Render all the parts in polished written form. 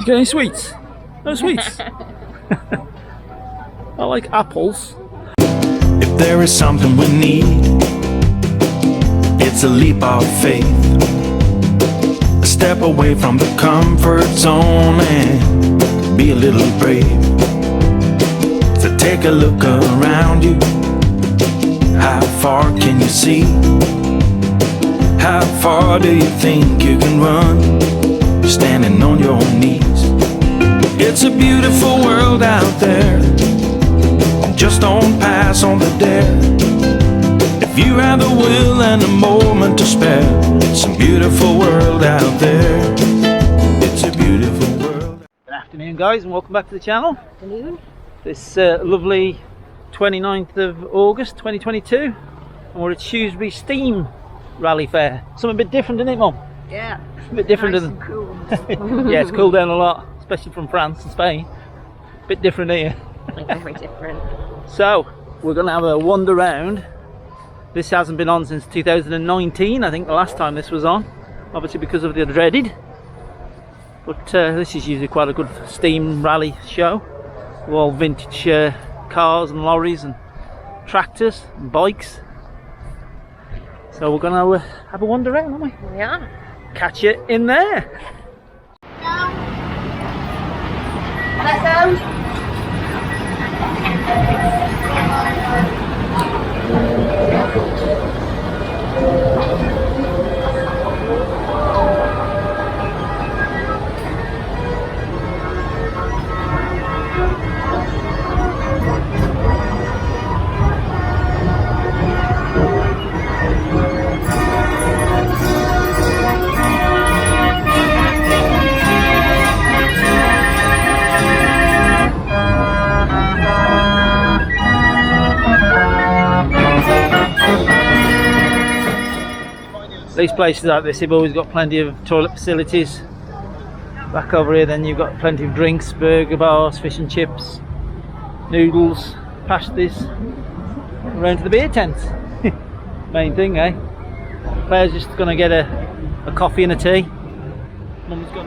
He's getting sweets. No sweets. I like apples. If there is something we need, it's a leap of faith. A step away from the comfort zone and be a little brave. So take a look around you. How far can you see? How far do you think you can run? Standing on your knees. It's a beautiful world out there. Just don't pass on the dare. If you have the will and a moment to spare, it's a beautiful world out there. It's a beautiful world. Good afternoon, guys, and welcome back to the channel. Afternoon. This lovely 29th of August 2022, and we're at Shrewsbury Steam Rally Fair. Something a bit different, isn't it, Mum? Yeah. A bit different Nice than and cool. yeah, it's cooled down a lot, especially from France and Spain. Bit different here. Very different. So we're gonna have a wander round. This hasn't been on since 2019, I think the last time this was on, obviously because of the dreaded. But this is usually quite a good steam rally show. All vintage cars and lorries and tractors and bikes. So we're gonna have a wander around, aren't we? Yeah. Catch you in there. These places like this have always got plenty of toilet facilities. Back over here then you've got plenty of drinks, burger bars, fish and chips, noodles, pasties, around to the beer tents. Main thing, eh? Claire's just gonna get a coffee and a tea. Mum's got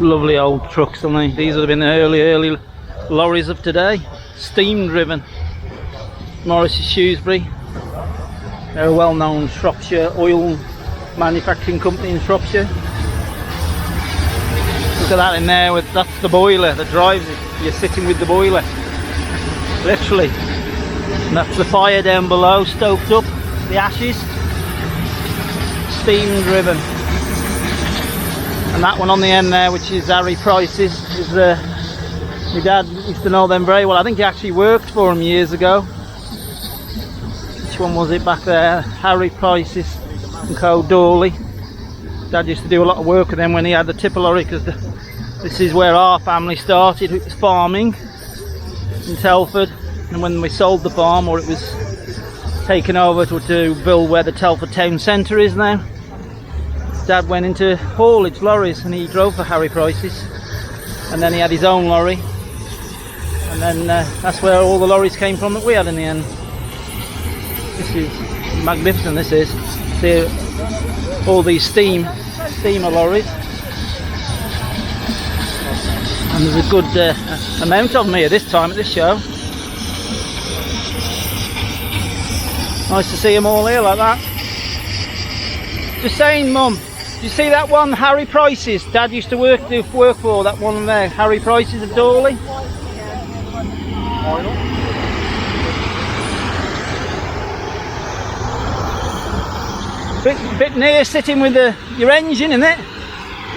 Lovely old trucks, aren't they? These would have been the early lorries of today. Steam driven. Morris's Shrewsbury. They're a well-known Shropshire oil manufacturing company in Shropshire. Look at that in there, that's the boiler that drives it. You're sitting with the boiler, literally. And that's the fire down below, stoked up, the ashes. Steam driven. And that one on the end there, which is Harry Price's, is my dad used to know them very well. I think he actually worked for them years ago. Which one was it back there? Harry Price's and Co. Dawley. Dad used to do a lot of work with them when he had the tipper lorry, because this is where our family started. It was farming in Telford, and when we sold the farm, or it was taken over to build where the Telford town centre is now, Dad went into haulage lorries and he drove for Harry Price's, and then he had his own lorry, and then that's where all the lorries came from that we had in the end. This is magnificent, this is. See all these steamer lorries, and there's a good amount of them here this time at this show. Nice to see them all here like that. Just saying, Mum, do you see that one, Harry Price's? Dad used to work for that one there, Harry Price's of Dawley. Bit near sitting with your engine in it.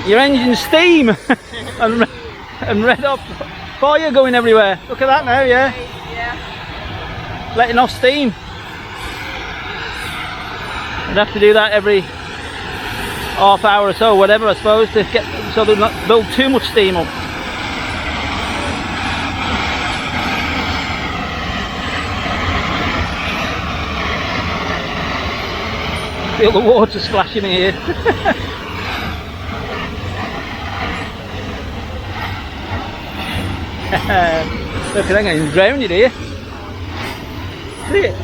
Your engine steam and red hot fire going everywhere. Look at that now, yeah. Letting off steam. I'd have to do that every half hour or so, whatever, I suppose, to get so they not build too much steam up. Feel the water splashing here. Look, I'm getting drowned here. See it?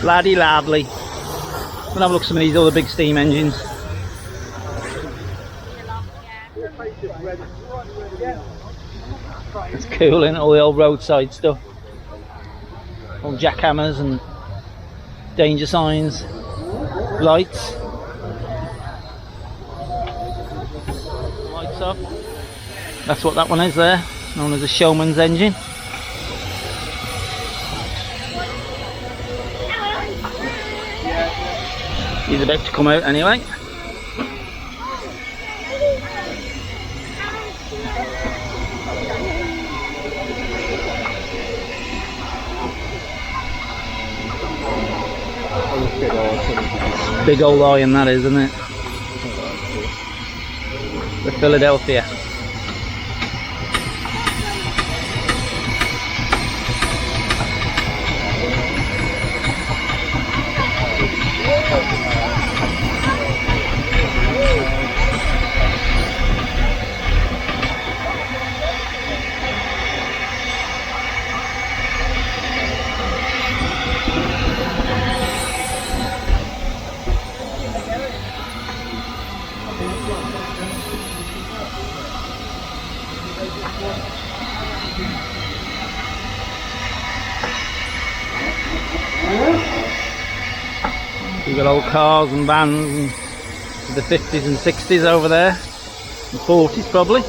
Laddie ladly. We'll have a look at some of these other big steam engines. It's cool, isn't it? All the old roadside stuff. All jackhammers and danger signs, lights. Lights off. That's what that one is there, known as a showman's engine. He's about to come out anyway. Big old iron that is, isn't it? The Philadelphia. You've got old cars and vans and the 50s and 60s over there, and 40s probably.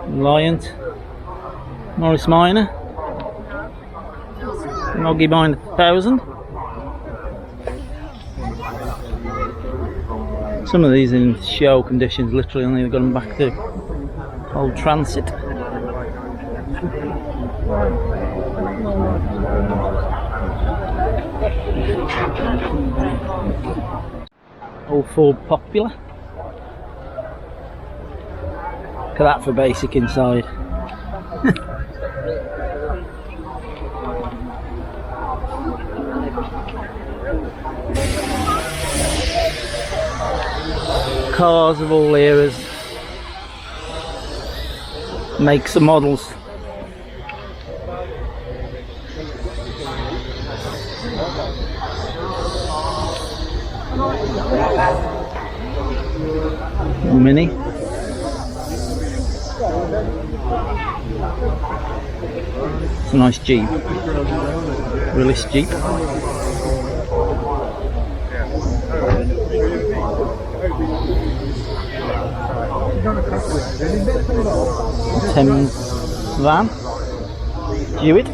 Liant, Morris Minor, Noggy Mine 1000. Some of these in show conditions, literally, only they've got them back to old transit. Old Ford Popular. Look at that for basic inside. cars of all eras, makes and models. Mini. It's a nice Jeep. Willis Jeep. Thames van. Hewitt.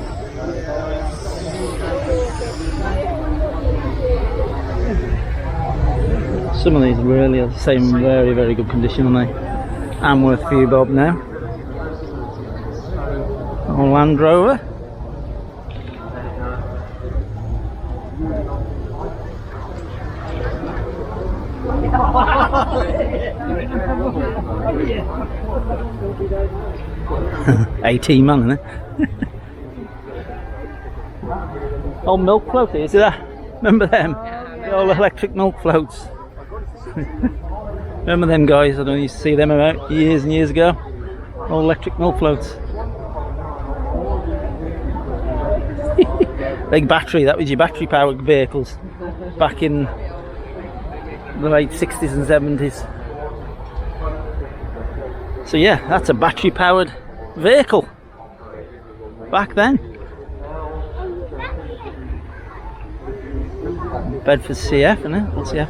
Some of these really are the same, very, very good condition, aren't they? And worth a few bob now. Old Land Rover. AT man, isn't it? Old milk float, is that? Remember them? The old electric milk floats. Remember them guys? I don't used to see them about years and years ago. Old electric milk floats. Big battery, that was your battery powered vehicles back in the late 60s and 70s. So yeah, that's a battery powered vehicle back then. Bedford CF, isn't it? What's CF?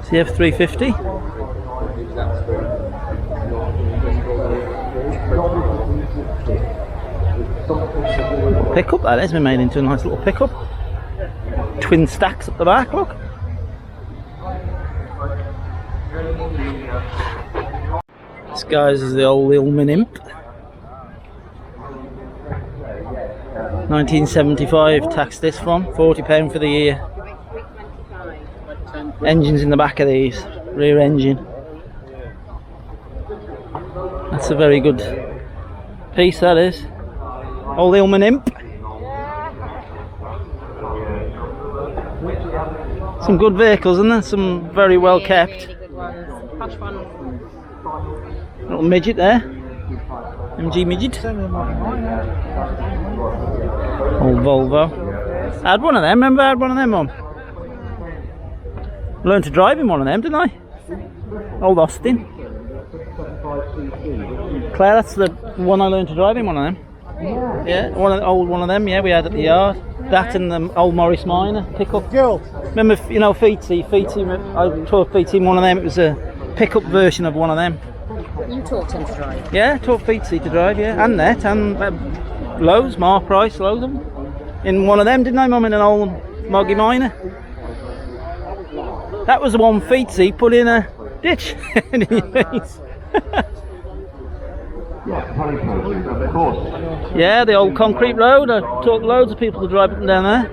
CF 350. Pickup, that has been made into a nice little pickup. Twin stacks up the back, look. This guy's is the old Ilman Imp. 1975 tax this from, £40 for the year. Engines in the back of these, rear engine. That's a very good piece, that is. Old Ilman Imp. Some good vehicles, isn't there? Some very well kept. Little midget there. MG midget. Old Volvo. I had one of them, remember I had one of them, Mum? Learned to drive in one of them, didn't I? Old Austin. Claire, that's the one I learned to drive in, one of them. Yeah, one of them, yeah, we had at the yard. That and the old Morris Minor pickup. Remember, you know, Feety, I taught Feety in one of them. It was a pickup version of one of them. You taught him to drive? Yeah, taught Feety to drive, yeah. And Net, and loads, Mark Price, loads of them. In one of them, didn't I, Mum, in an old Moggy Minor? That was the one Feety put in a ditch in his face. Yeah, the old concrete road. I taught loads of people to drive up and down there.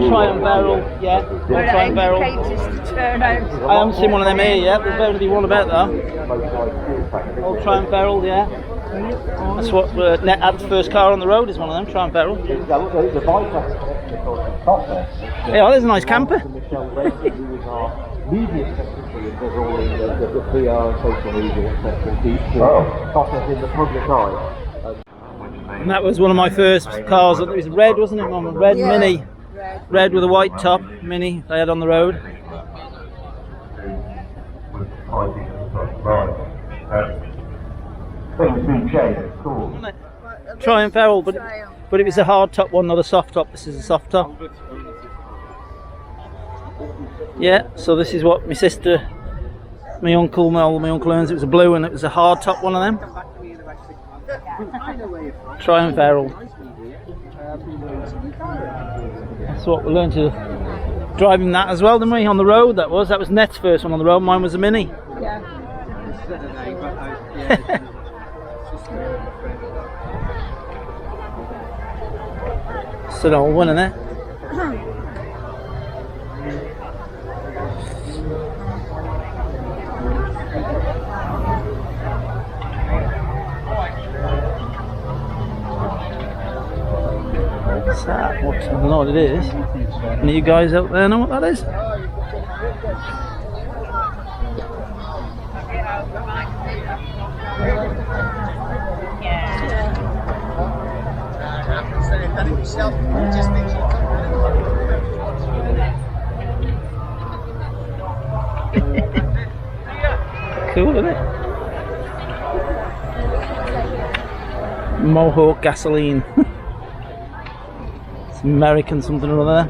Triumph Barrel, yeah. Triumph Barrel. I haven't seen one of them here yet. There's bound to be one about that. Old Triumph Barrel, yeah. That's what Ned's first car on the road is, one of them, Triumph Barrel. Yeah, there's a nice camper. And that was one of my first cars. It was red, wasn't it, Mum? Red, yeah. Mini. Red with a white top, Mini they had on the road. Triumph Barrel, but it was a hard top one, not a soft top. This is a soft top. Yeah, so this is what my sister, my uncle owns. It was a blue and it was a hard top one of them. Triumph Barrel. That's what we learned to driving that as well, didn't we? On the road, that was Net's first one on the road. Mine was a Mini. Yeah. It's an old one, isn't it? What's that? What I don't know what it is. Any of you guys out there know what that is? Cool, isn't it? Mohawk gasoline. It's American something or other.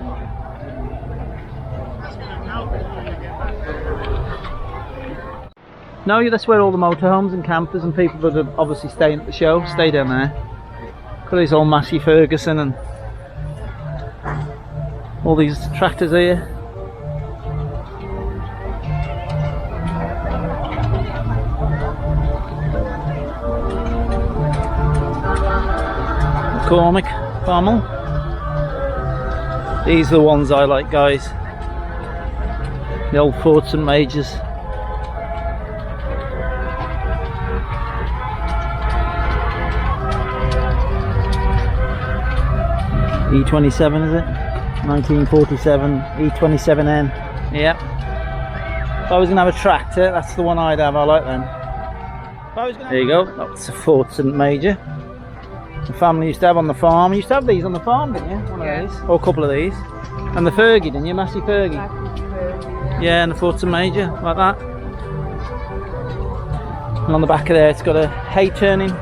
No, that's where all the motorhomes and campers and people that are obviously staying at the show stay down there. Look at this old Massey Ferguson and all these tractors here. McCormick, Farmel. These are the ones I like, guys. The old Ford St Majors. E27 is it? 1947 E27N. Yep. If I was going to have a tractor, that's the one I'd have. I like them. There you go. That's a Ford St Major. The family used to have on the farm. You used to have these on the farm, didn't you? One of these. Or a couple of these. And the Fergie, didn't you? Massey Fergie. Yeah, and the Ford St Major, like that. And on the back of there, it's got a hay turning.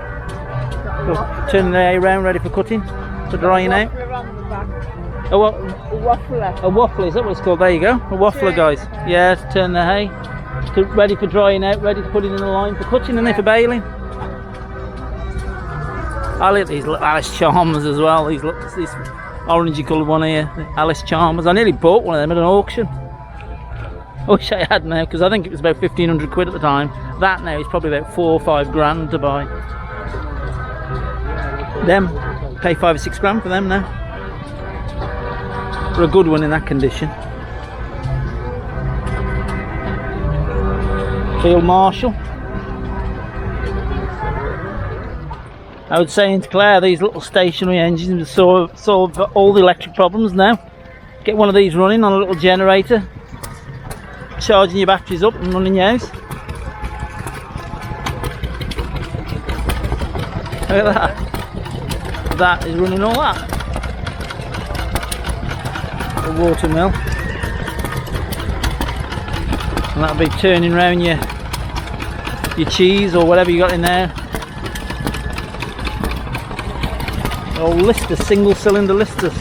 Turning the hay around, ready for cutting, for drying out. A what? A waffler. A waffler, is that what it's called? There you go. A waffler, guys. Yeah, to turn the hay. Ready for drying out, ready to put it in the line for cutting and then for baling. I like these little Alice Chalmers as well. These this orangey coloured one here, the Alice Chalmers. I nearly bought one of them at an auction. I wish I had now, because I think it was about 1,500 quid at the time. That now is probably about 4 or 5 grand to buy. Them, pay 5 or 6 grand for them now. For a good one in that condition. Field Marshal. I would say in Clare, these little stationary engines will solve all the electric problems now. Get one of these running on a little generator, charging your batteries up and running your house. Look at that. That is running all that. A water mill. And that'll be turning round your cheese or whatever you got in there. Oh, Lister, single cylinder Listers.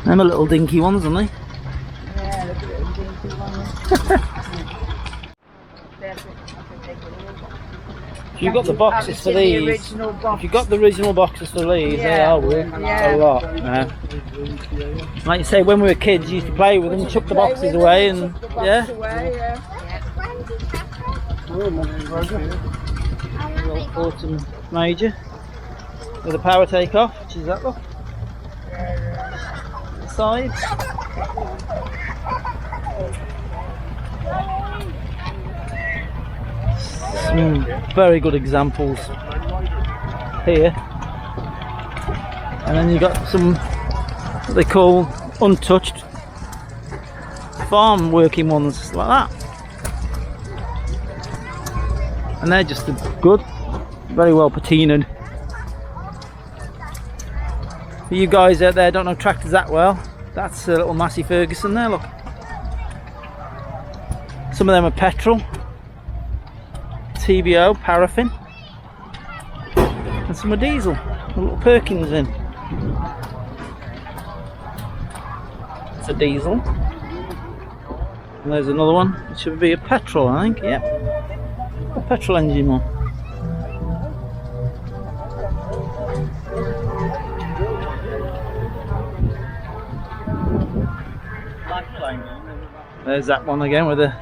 Them are little dinky ones, aren't they? Yeah, look at the little dinky ones. If you've got the boxes for these, if you've got the original boxes for these, they are worth a lot. Like you say, when we were kids, you used to play with them, chuck the boxes away, and yeah. Little Ford St Major with a power take-off, which is that look. The sides. Some very good examples here, and then you got some what they call untouched farm working ones like that, and they're just good, very well patinaed. For you guys out there don't know tractors that well, that's a little Massey Ferguson there, look. Some of them are petrol, TBO, paraffin, and some are diesel, a little Perkins in. It's a diesel. And there's another one, which should be a petrol, I think, yep. A petrol engine one. There's that one again with a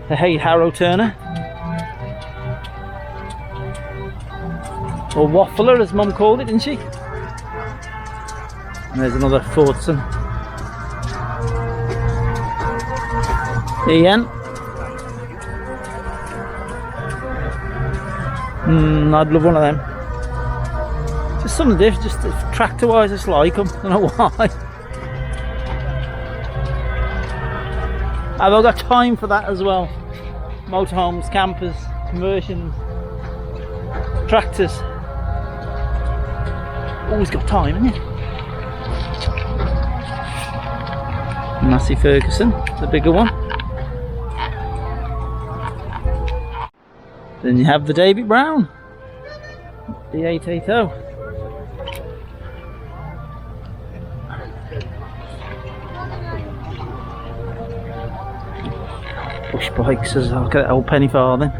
hay harrow turner. Or waffler, as Mum called it, didn't she? And there's another Ford St Ian. I'd love one of them. Just something different, just tractor wise, I just like them. I don't know why. Have I got time for that as well? Motorhomes, campers, conversions, tractors. Always got time, haven't you? Massey Ferguson, the bigger one. Then you have the David Brown, the 880. Push bikes as well, look at that old penny farthing.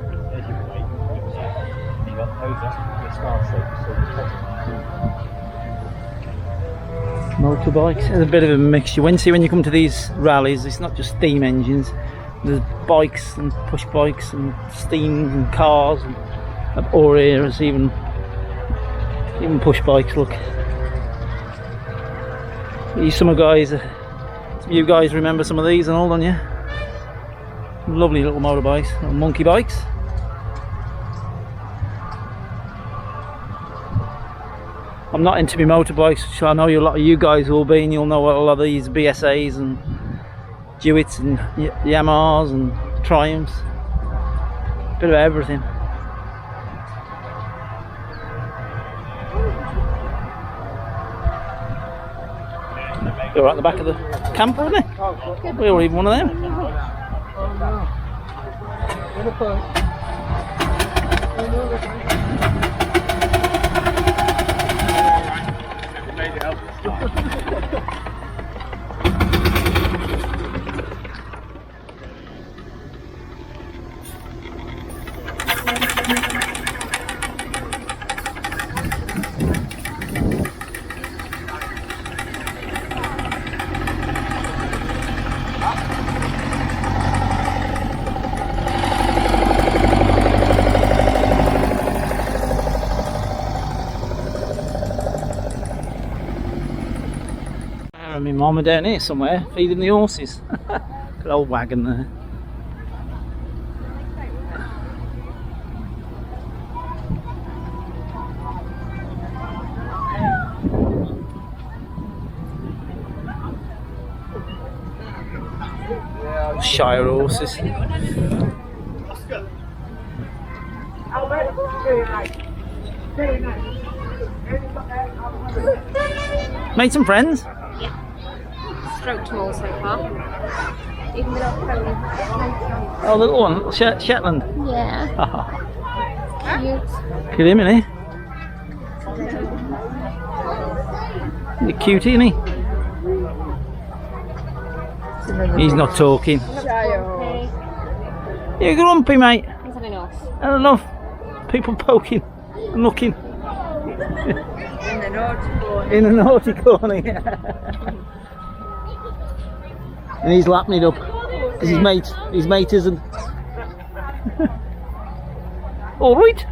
Motorbikes, there's a bit of a mixture. When you come to these rallies, it's not just steam engines. There's bikes and push bikes and steam and cars and or eras, even push bikes. Look, some you guys remember some of these and all, don't you? Lovely little motorbikes, little monkey bikes. I'm not into my motorbikes, so I know a lot of you guys will be, and you'll know what a lot of these BSAs and Dewitts and Yamahas and Triumphs. Bit of everything. They're right at the back of the camper, aren't they? We were even one of them. My mum are down here somewhere feeding the horses. Good old wagon there. Shire horses. Made some friends? Stroke tall so far. Even without pony. Oh, little one, little Shetland. Yeah. Cute. Look at him, innit? He's a cutie, isn't he? He's not talking. You're grumpy, mate. He's had enough. Had enough. People poking and looking. In the naughty corner, yeah. And he's lapping it up because his mate isn't. All right.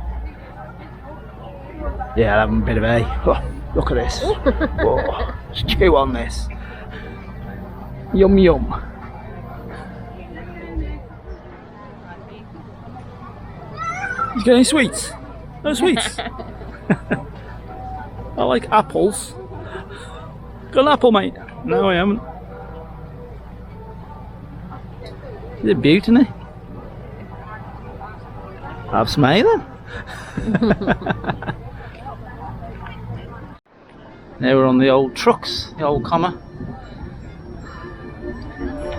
Yeah, I'll have a bit of a. Oh, look at this. Oh, let's chew on this. Yum yum. He's got any sweets? No sweets. I like apples. Got an apple, mate? No, I haven't. He's a beauty, isn't he? Have some hay then. Now we're on the old trucks, the old Commer.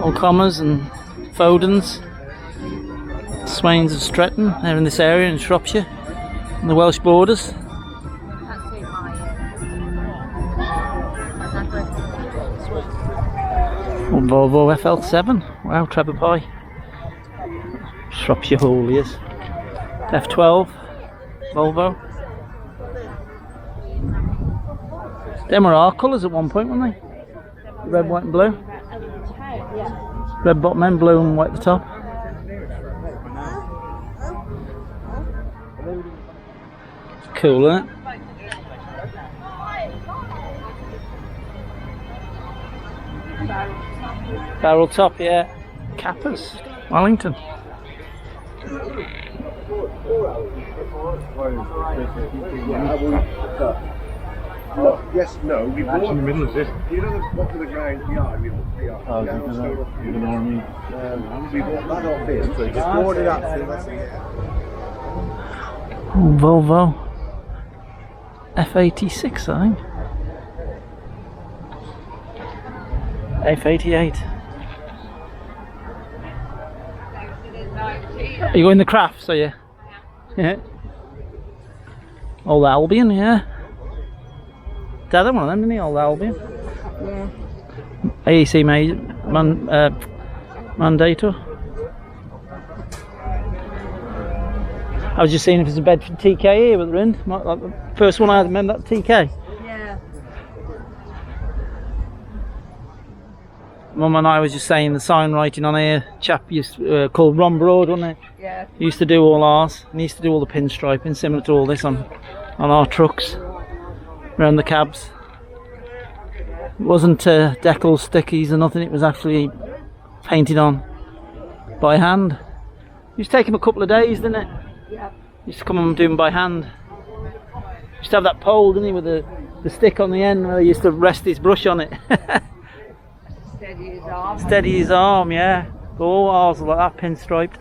Old Commers and Fodens. Swains of Stretton, they're in this area in Shropshire, on the Welsh borders. Old Volvo FL7, wow, Trevor Pye. Shropshire Hauliers. F12, Volvo. Them were our colours at one point, weren't they? Red, white and blue. Red bottom end, blue and white at the top. Cool, isn't it? Barrel top, yeah. Cappers, Wellington. Yes, no, we bought in the middle of this. You know the bottom of the ground behind, you know, Oh, you know what I mean? we bought that off here, so just boarded up to that's Volvo F86, I think. F88. Are you in the crafts, are you? Yeah. Old Albion, yeah. Dad had one of them, didn't he? Old Albion. Yeah. AEC Mandator. I was just seeing if there's a Bedford TK here at the end. Like the first one I had, remember that TK? Yeah. Mum and I was just saying the sign writing on here, chap used to, called Ron Broad, wasn't it? Yeah. He used to do all ours, and he used to do all the pinstriping, similar to all this on our trucks, around the cabs. It wasn't decal stickies or nothing, it was actually painted on by hand. It used to take him a couple of days, didn't it? Yeah. Used to come and do them by hand. Used to have that pole, didn't he, with the stick on the end where he used to rest his brush on it. Steady his arm. Steady his arm, yeah. All ours are like that, pinstriped.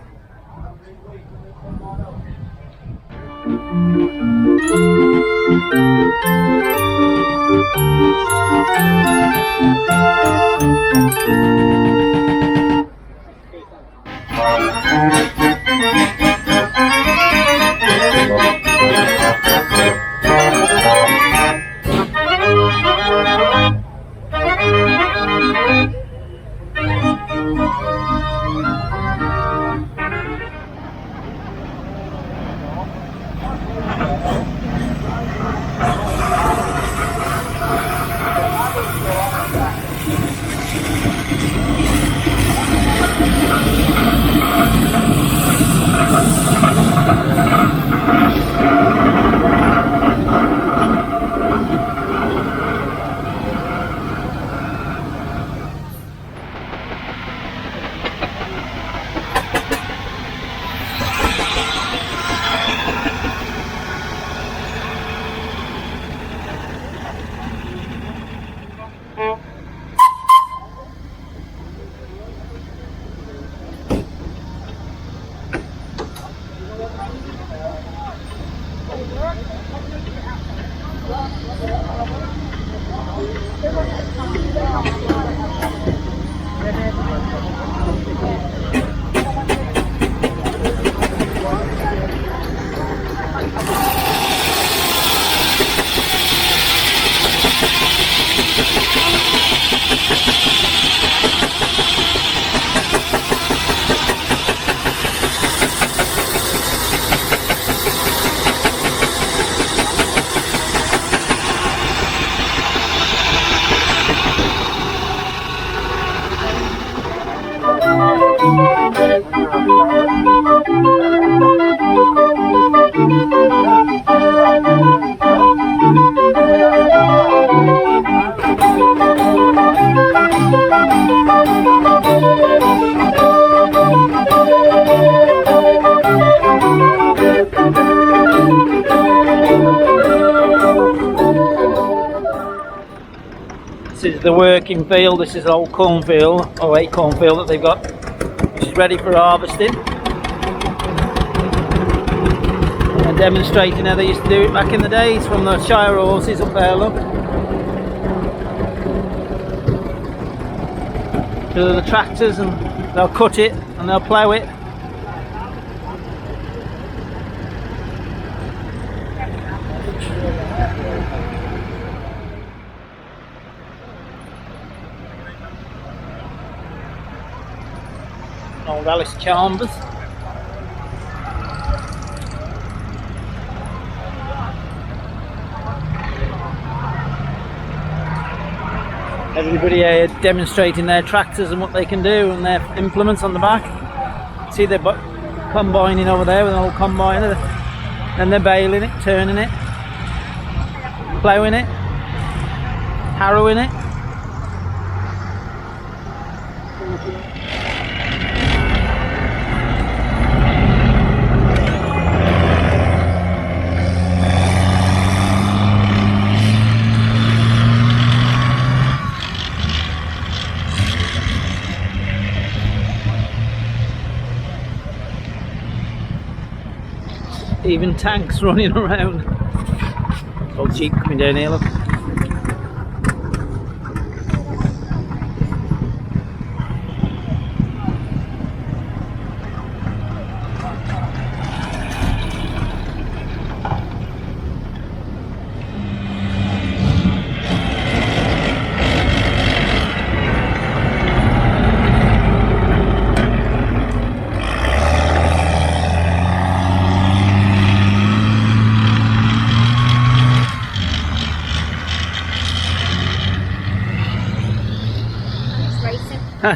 This is the working field. This is an old cornfield, or a cornfield that they've got, which is ready for harvesting. And demonstrating how they used to do it back in the days from the Shire horses up there, look. To the tractors, and they'll cut it and they'll plough it. Old Alice Chambers. Everybody here demonstrating their tractors and what they can do and their implements on the back. See they're combining over there with an old combiner, and they're baling it, turning it, ploughing it, harrowing it. even tanks running around. Old Jeep coming down here, look.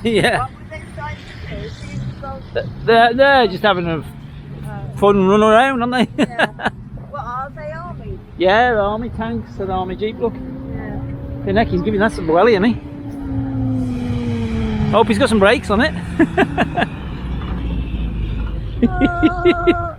Yeah. They're just having a fun run around, aren't they? Yeah. What are they, army? Yeah, army tanks and army jeep, look. Yeah. Pinnock, he's giving that some welly, isn't he? Hope he's got some brakes on it. Oh.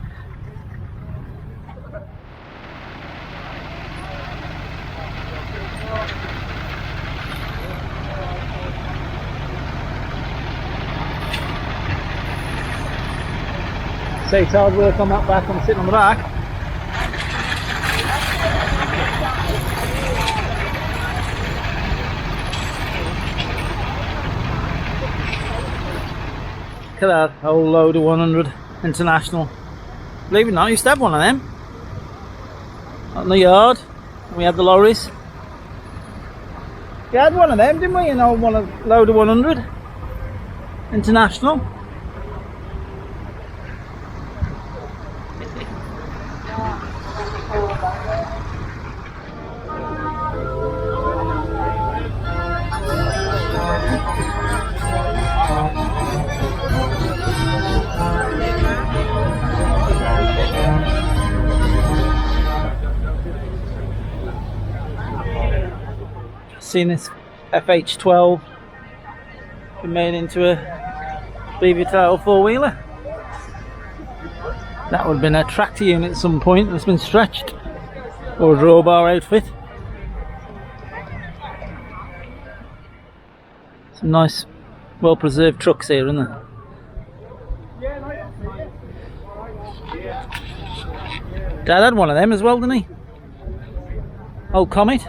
Say it's hard work on that back, I'm sitting on the back. Look at that whole load of 100 International. Believe it or not, I used to have one of them out in the yard. We had the lorries. We had one of them, didn't we? You know, load of 100 International. Seen this FH12 been made into a BB-tail four-wheeler. That would have been a tractor unit at some point that's been stretched, or a drawbar outfit. Some nice, well-preserved trucks here, isn't there? Dad had one of them as well, didn't he? Old Comet.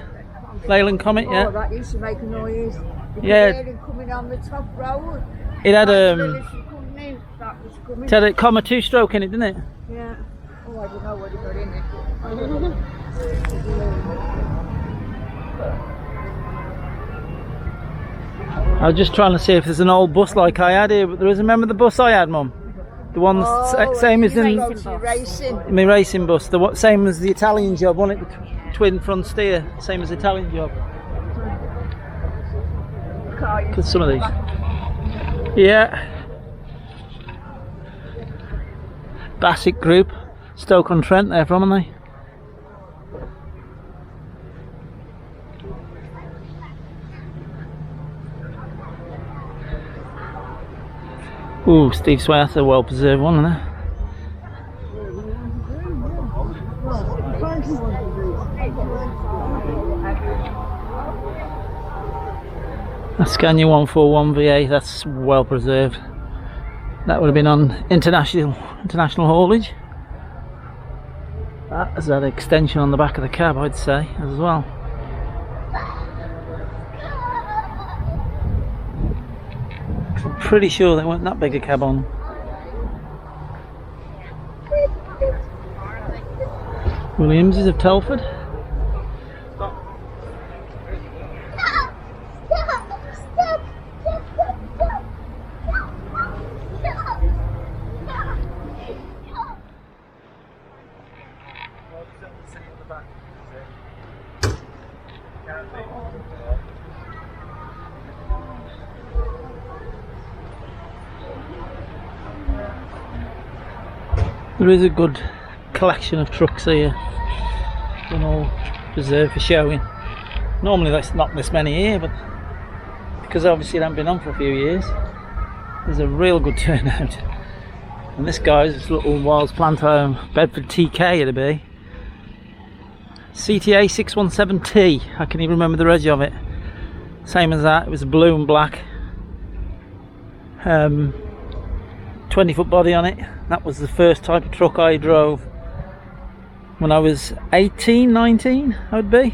Leyland Comet, yeah. Oh, that used to make a noise. Yeah. Him coming on the top road. It had That was coming. it had a Comet 2-stroke in it, didn't it? Yeah. Oh, I don't know what he got in it. I was just trying to see if there's an old bus like I had here, but there isn't. Remember the bus I had, Mum? The one that's same as in racing. my racing bus. The same as the Italian job, wasn't it? The twin front steer, same as the Italian job. Look at some of these. Yeah. Bassett Group, Stoke-on-Trent they're from, aren't they? Ooh, Steve Swath, a well preserved one, isn't it? A Scania 141 V8, that's well preserved. That would have been on international haulage. That has that extension on the back of the cab, I'd say, as well. I'm pretty sure they weren't that big a cab on. Williams is of Telford. There is a good collection of trucks here, and all reserved for showing. Normally there's not this many here, but because obviously it hasn't been on for a few years, there's a real good turnout. And this guy's this little Wiles Plant Home Bedford TK it'll be. CTA 617T, I can even remember the reg of it. Same as that, it was blue and black. 20-foot body on it. That was the first type of truck I drove when I was 18, 19, I would be.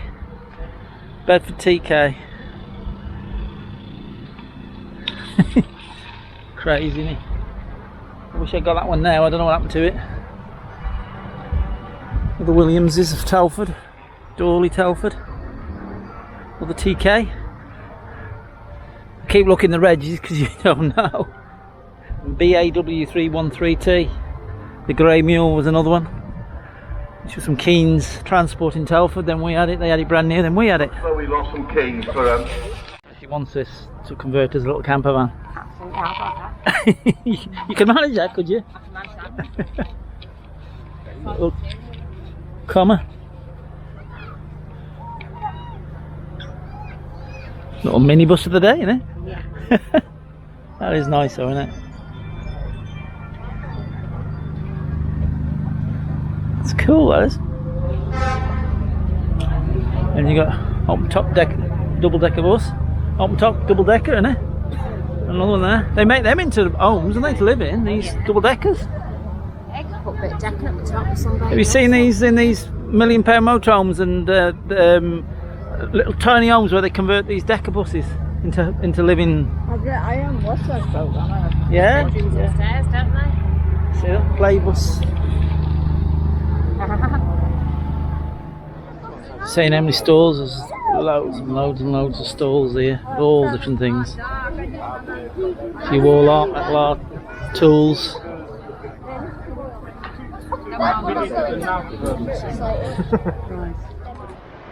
Bedford TK. Crazy, isn't it? I wish I got that one now. I don't know what happened to it. The Williamses of Telford, Dawley, Telford, or the TK. Keep looking the regs because you don't know. BAW313T. The Grey Mule was another one. Which was some Keens Transport in Telford. Then we had it. They had it brand new. Then we had it. So we lost some keys for She wants this to convert as a little camper van. Absolutely, I've got that. You can manage that, could you? I can manage that. Little comma. Little minibus of the day, isn't it? Yeah. That is nice though, isn't it? It's cool, that is. And you got open top deck, double decker bus. Open top double decker, isn't it? Another one there. They make them into homes, don't they, to live in, these double deckers. Egg put a bit of decking at the top or something. Have you seen these in these £1 million motorhomes and little tiny homes where they convert these decker buses into living? I am watched that program. Yeah. Bedrooms upstairs, don't they? See that play bus. Seeing how many stalls, there's loads and loads and loads of stalls here, all different things. See wall art, metal art, tools.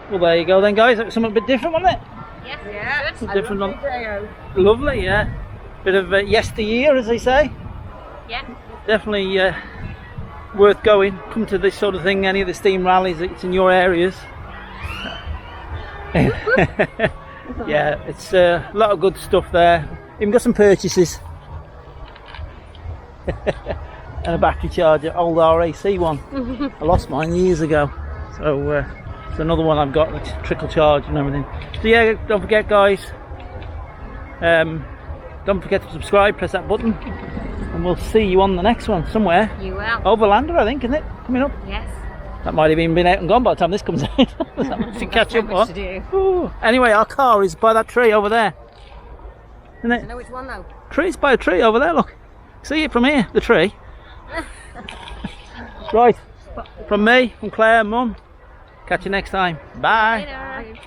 Well, there you go then, guys. That was something a bit different, wasn't it? Yeah. Good. Different one. Lovely, yeah. Bit of yesteryear, as they say. Yeah. Definitely worth going. Come to this sort of thing, any of the steam rallies that's in your areas. Yeah, it's a lot of good stuff there. Even got some purchases. And a battery charger, old RAC one. I lost mine years ago. So it's another one I've got, that's trickle charge and everything. So yeah, don't forget, guys. Don't forget to subscribe, press that button. And we'll see you on the next one somewhere. You will. Overlander, I think, isn't it? Coming up. Yes. That might have even been out and gone by the time this comes out. To catch up on. To do. Ooh. Anyway, our car is by that tree over there. Isn't I it? know which one though. Tree's by a tree over there, look. See it from here, the tree. Right. From me, from Claire and Mum. Catch you next time. Bye. Later.